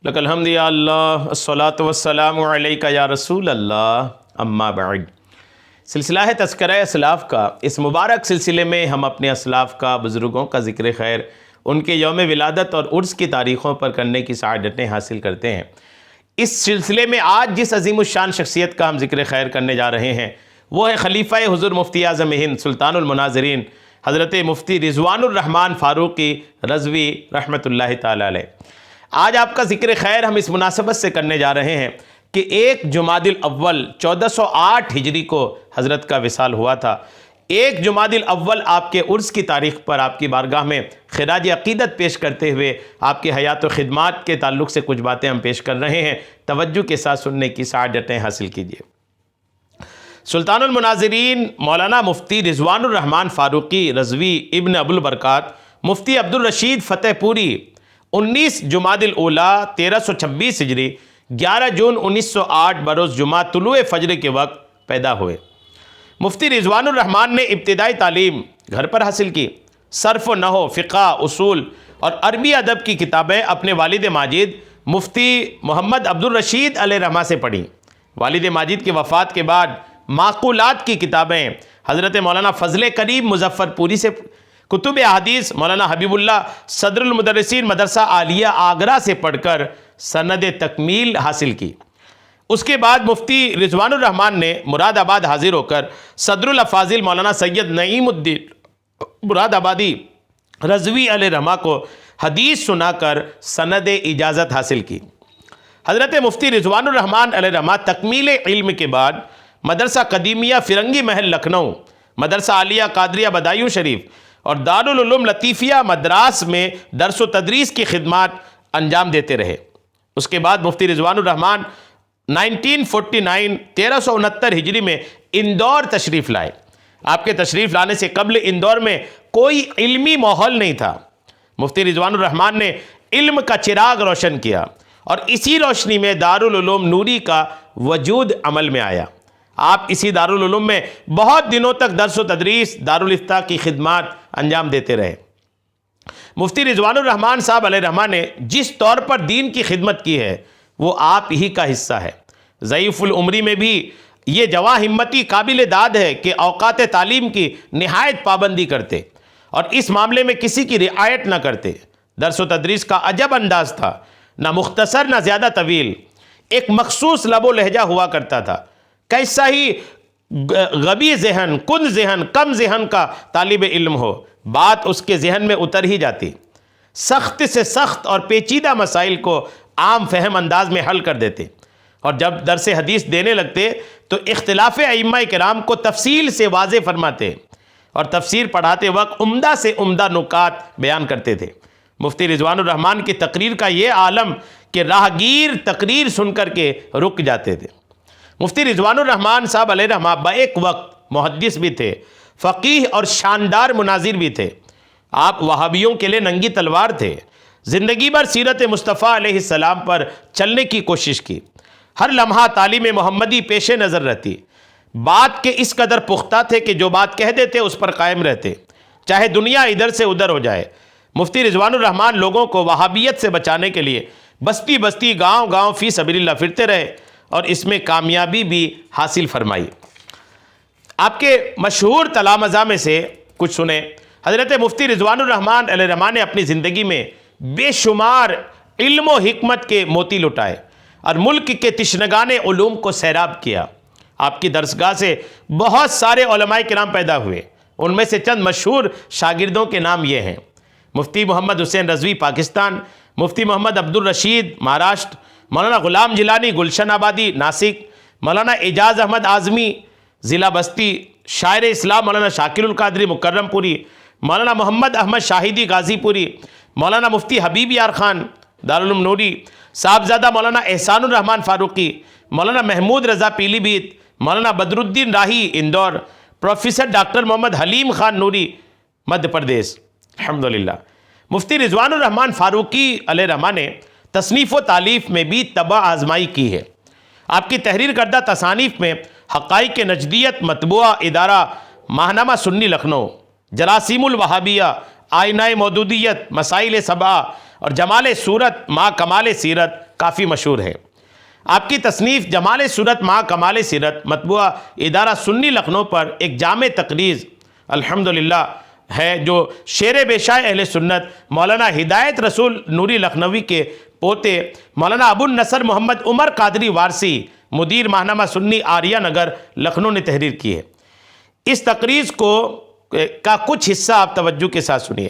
لک الحمد یا اللہ الصلاۃ والسلام علیک یا رسول اللہ اما بعد۔ سلسلہ ہے تذکرہ اسلاف کا۔ اس مبارک سلسلے میں ہم اپنے اسلاف کا، بزرگوں کا ذکر خیر، ان کے یوم ولادت اور عرس کی تاریخوں پر کرنے کی سعادتیں حاصل کرتے ہیں۔ اس سلسلے میں آج جس عظیم الشان شخصیت کا ہم ذکر خیر کرنے جا رہے ہیں وہ ہے خلیفہ حضور مفتی اعظم ہند سلطان المناظرین حضرت مفتی رضوان الرحمن فاروقی رضوی رحمۃ اللہ تعالی علیہ۔ آج آپ کا ذکر خیر ہم اس مناسبت سے کرنے جا رہے ہیں کہ 1 جمادی الاول 1408 ہجری کو حضرت کا وصال ہوا تھا۔ 1 جمادی الاول آپ کے عرس کی تاریخ پر آپ کی بارگاہ میں خراج عقیدت پیش کرتے ہوئے آپ کی حیات و خدمات کے تعلق سے کچھ باتیں ہم پیش کر رہے ہیں، توجہ کے ساتھ سننے کی سعادتیں حاصل کیجیے۔ سلطان المناظرین مولانا مفتی رضوان الرحمن فاروقی رضوی ابن ابوالبرکات مفتی عبدالرشید فتح پوری 19 جمادی الاولیٰ 1326 ہجری 11 جون 1908 بروز جمعہ طلوع فجر کے وقت پیدا ہوئے۔ مفتی رضوان الرحمن نے ابتدائی تعلیم گھر پر حاصل کی۔ صرف و نحو، فقہ، اصول اور عربی ادب کی کتابیں اپنے والد ماجد مفتی محمد عبدالرشید علیہ رحمہ سے پڑھیں۔ والد ماجد کی وفات کے بعد معقولات کی کتابیں حضرت مولانا فضل کریم مظفر پوری سے، کتب احادیث مولانا حبیب اللہ صدر المدرسین مدرسہ عالیہ آگرہ سے پڑھ کر سند تکمیل حاصل کی۔ اس کے بعد مفتی رضوان الرحمن نے مراد آباد حاضر ہو کر صدر الافاضل مولانا سید نعیم الدین مراد آبادی رضوی علیہ رحمہ کو حدیث سنا کر سند اجازت حاصل کی۔ حضرت مفتی رضوان الرحمن علیہ رحمہ تکمیل علم کے بعد مدرسہ قدیمیہ فرنگی محل لکھنؤ، مدرسہ عالیہ قادریہ بدایوں شریف اور دارالعلوم لطیفیہ مدراس میں درس و تدریس کی خدمات انجام دیتے رہے۔ اس کے بعد مفتی رضوان الرحمن 1369 ہجری میں اندور تشریف لائے۔ آپ کے تشریف لانے سے قبل اندور میں کوئی علمی ماحول نہیں تھا۔ مفتی رضوان الرحمن نے علم کا چراغ روشن کیا اور اسی روشنی میں دارالعلوم نوری کا وجود عمل میں آیا۔ آپ اسی دارالعلوم میں بہت دنوں تک درس و تدریس، دارالافتاء کی خدمات انجام دیتے رہے۔ مفتی رضوان الرحمن صاحب علیہ رحمہ نے جس طور پر دین کی خدمت کی ہے وہ آپ ہی کا حصہ ہے۔ ضعیف العمری میں بھی یہ جواں ہمتی قابل داد ہے کہ اوقات تعلیم کی نہایت پابندی کرتے اور اس معاملے میں کسی کی رعایت نہ کرتے۔ درس و تدریس کا عجب انداز تھا، نہ مختصر نہ زیادہ طویل، ایک مخصوص لب و لہجہ ہوا کرتا تھا۔ کیسا ہی غبی ذہن، کن ذہن، کم ذہن کا طالب علم ہو، بات اس کے ذہن میں اتر ہی جاتی۔ سخت سے سخت اور پیچیدہ مسائل کو عام فہم انداز میں حل کر دیتے اور جب درس حدیث دینے لگتے تو اختلاف ائمہ کرام کو تفصیل سے واضح فرماتے اور تفسیر پڑھاتے وقت عمدہ سے عمدہ نکات بیان کرتے تھے۔ مفتی رضوان الرحمن کی تقریر کا یہ عالم کہ راہگیر تقریر سن کر کے رک جاتے تھے۔ مفتی رضوان الرحمن صاحب علیہ رحمہ بیک وقت محدث بھی تھے، فقیہ اور شاندار مناظر بھی تھے۔ آپ وہابیوں کے لیے ننگی تلوار تھے۔ زندگی بھر سیرت مصطفیٰ علیہ السلام پر چلنے کی کوشش کی۔ ہر لمحہ تعلیم محمدی پیش نظر رہتی۔ بات کے اس قدر پختہ تھے کہ جو بات کہہ دیتے اس پر قائم رہتے، چاہے دنیا ادھر سے ادھر ہو جائے۔ مفتی رضوان الرحمن لوگوں کو وہابیت سے بچانے کے لیے بستی بستی، گاؤں گاؤں فی سبیل اللہ پھرتے رہے اور اس میں کامیابی بھی حاصل فرمائی۔ آپ کے مشہور تلامذہ میں سے کچھ سنیں۔ حضرت مفتی رضوان الرحمن علیہ رحمہ نے اپنی زندگی میں بے شمار علم و حکمت کے موتی لٹائے اور ملک کے تشنگان علوم کو سیراب کیا۔ آپ کی درسگاہ سے بہت سارے علماء کرام پیدا ہوئے۔ ان میں سے چند مشہور شاگردوں کے نام یہ ہیں: مفتی محمد حسین رضوی پاکستان، مفتی محمد عبدالرشید مہاراشٹر، مولانا غلام جیلانی گلشن آبادی ناسک، مولانا اعجاز احمد اعظمی ضلع بستی، شاعر اسلام مولانا شاکر القادری مکرم پوری، مولانا محمد احمد شاہدی غازی پوری، مولانا مفتی حبیب یار خان دارالعلوم نوری، صاحبزادہ مولانا احسان الرحمن فاروقی، مولانا محمود رضا پیلی بھیت، مولانا بدر الدین راہی اندور، پروفیسر ڈاکٹر محمد حلیم خان نوری مدھیہ پردیش۔ الحمدللہ مفتی رضوان الرحمن فاروقی علیہ رحمہ نے تصنیف و تالیف میں بھی طبع آزمائی کی ہے۔ آپ کی تحریر کردہ تصانیف میں حقائق نجدیت مطبوعہ ادارہ ماہنامہ سنی لکھنؤ، جراثیم الوہابیہ، آئینہ مودودیت، مسائل سبعہ اور جمال صورت ما کمال سیرت کافی مشہور ہے۔ آپ کی تصنیف جمال صورت مع کمال سیرت مطبوعہ ادارہ سنی لکھنؤ پر ایک جامع تقریز الحمدللہ ہے، جو شیر بیشائے اہل سنت مولانا ہدایت رسول نوری لکھنوی کے پوتے مولانا ابو النصر محمد عمر قادری وارسی مدیر ماہنامہ سنی آریہ نگر لکھنؤ نے تحریر کی ہے۔ اس تقریز کا کچھ حصہ آپ توجہ کے ساتھ سنیے۔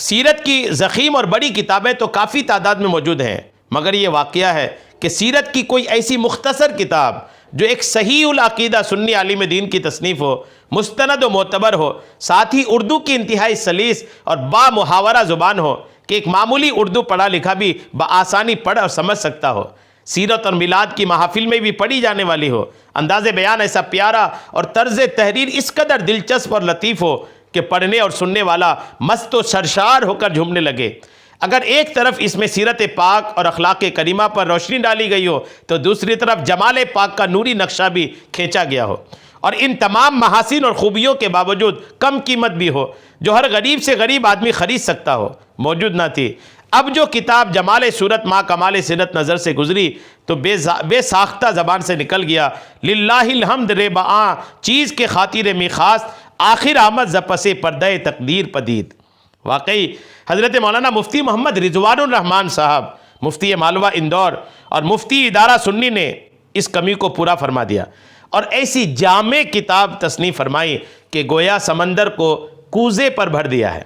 سیرت کی ضخیم اور بڑی کتابیں تو کافی تعداد میں موجود ہیں، مگر یہ واقعہ ہے کہ سیرت کی کوئی ایسی مختصر کتاب جو ایک صحیح العقیدہ سنی عالم دین کی تصنیف ہو، مستند و معتبر ہو، ساتھ ہی اردو کی انتہائی سلیس اور با محاورہ زبان ہو کہ ایک معمولی اردو پڑھا لکھا بھی بآسانی پڑھ اور سمجھ سکتا ہو، سیرت اور میلاد کی محافل میں بھی پڑھی جانے والی ہو، انداز بیان ایسا پیارا اور طرز تحریر اس قدر دلچسپ اور لطیف ہو کہ پڑھنے اور سننے والا مست و سرشار ہو کر جھومنے لگے۔ اگر ایک طرف اس میں سیرت پاک اور اخلاق کریمہ پر روشنی ڈالی گئی ہو تو دوسری طرف جمال پاک کا نوری نقشہ بھی کھینچا گیا ہو، اور ان تمام محاسن اور خوبیوں کے باوجود کم قیمت بھی ہو، جو ہر غریب سے غریب آدمی خرید سکتا ہو، موجود نہ تھی۔ اب جو کتاب جمال صورت مع کمال سیرت نظر سے گزری تو بے ساختہ زبان سے نکل گیا، للہ الحمد رے بآں چیز کے خاطر می خواست، آخر آمد ز پس پردہ تقدیر پدید۔ واقعی حضرت مولانا مفتی محمد رضوان الرحمان صاحب مفتی مالوہ اندور اور مفتی ادارہ سنی نے اس کمی کو پورا فرما دیا اور ایسی جامع کتاب تصنیف فرمائی کہ گویا سمندر کو کوزے پر بھر دیا ہے۔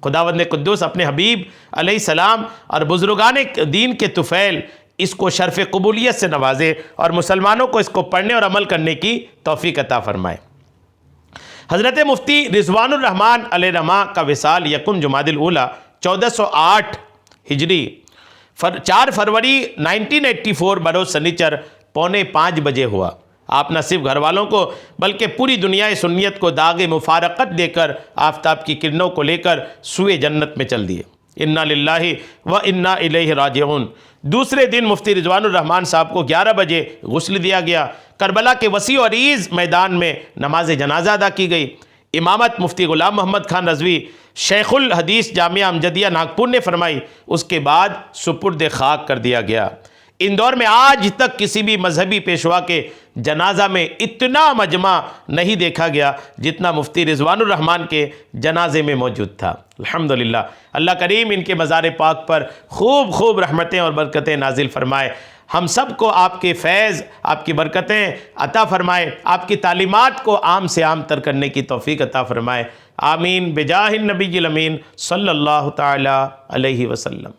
خداوند قدوس اپنے حبیب علیہ السلام اور بزرگان دین کے طفیل اس کو شرف قبولیت سے نوازے اور مسلمانوں کو اس کو پڑھنے اور عمل کرنے کی توفیق عطا فرمائے۔ حضرت مفتی رضوان الرحمان علیہ رحمہ کا وصال یکم جمادی الاولیٰ 1408 ہجری 4 فروری 1984 بروز سنیچر 4:45 بجے ہوا۔ آپ نہ صرف گھر والوں کو بلکہ پوری دنیا سنیت کو داغ مفارقت دے کر آفتاب کی کرنوں کو لے کر سوئے جنت میں چل دیے۔ انا للہ و انا الیہ راجعون۔ دوسرے دن مفتی رضوان الرحمان صاحب کو 11 بجے غسل دیا گیا۔ کربلا کے وسیع و عریض میدان میں نماز جنازہ ادا کی گئی۔ امامت مفتی غلام محمد خان رضوی شیخ الحدیث جامعہ امجدیہ ناگپور نے فرمائی، اس کے بعد سپرد خاک کر دیا گیا۔ اندور میں آج تک کسی بھی مذہبی پیشوا کے جنازہ میں اتنا مجمع نہیں دیکھا گیا جتنا مفتی رضوان الرحمان کے جنازے میں موجود تھا۔ الحمدللہ اللہ کریم ان کے مزار پاک پر خوب خوب رحمتیں اور برکتیں نازل فرمائے، ہم سب کو آپ کے فیض، آپ کی برکتیں عطا فرمائے، آپ کی تعلیمات کو عام سے عام تر کرنے کی توفیق عطا فرمائے، آمین بجاہ النبی الامین صلی اللہ تعالی علیہ وسلم۔